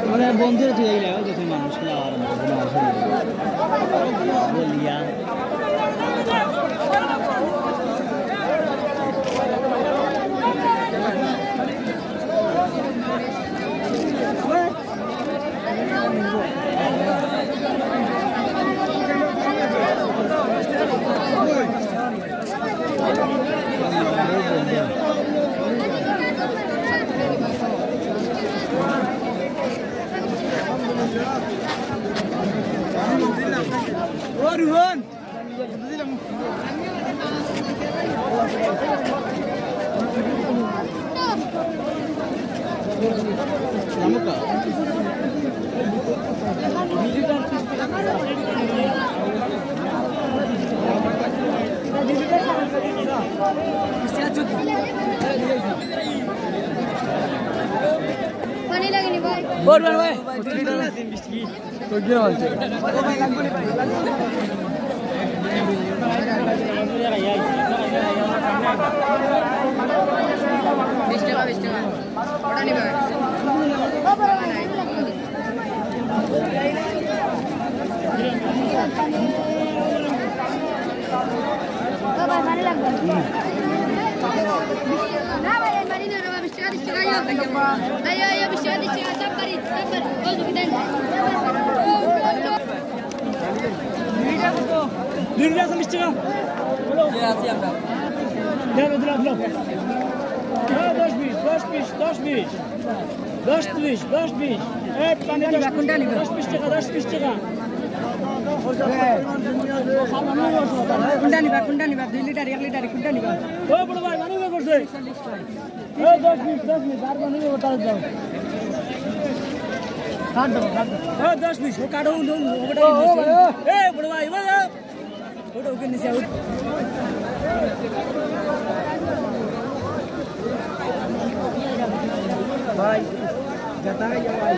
মানে বন্ধুরা তুই এই লাগে যত মানুষ বলিয়া Ruhun. Namuka. पानी लगे नहीं भाई बोल भाई तो क्या हाल है ayo ayo bisa dicek sabar oh kita Dirinya sama istri kan? Ya siap dah. Ya betul betul. Ya 10 bis. 10 bis. Pani 10 টাকা 10 টাকা. कुंडा निबा 2 লিটার 1 লিটার कुंडा निबा ओ बड़ भाई मानी में करছে ए 10 bis আর मानी में बता जाओ काट दो ए 10 bis वो काटो ए बड़ भाई फोटो के नीचे आउट भाई जाता है या भाई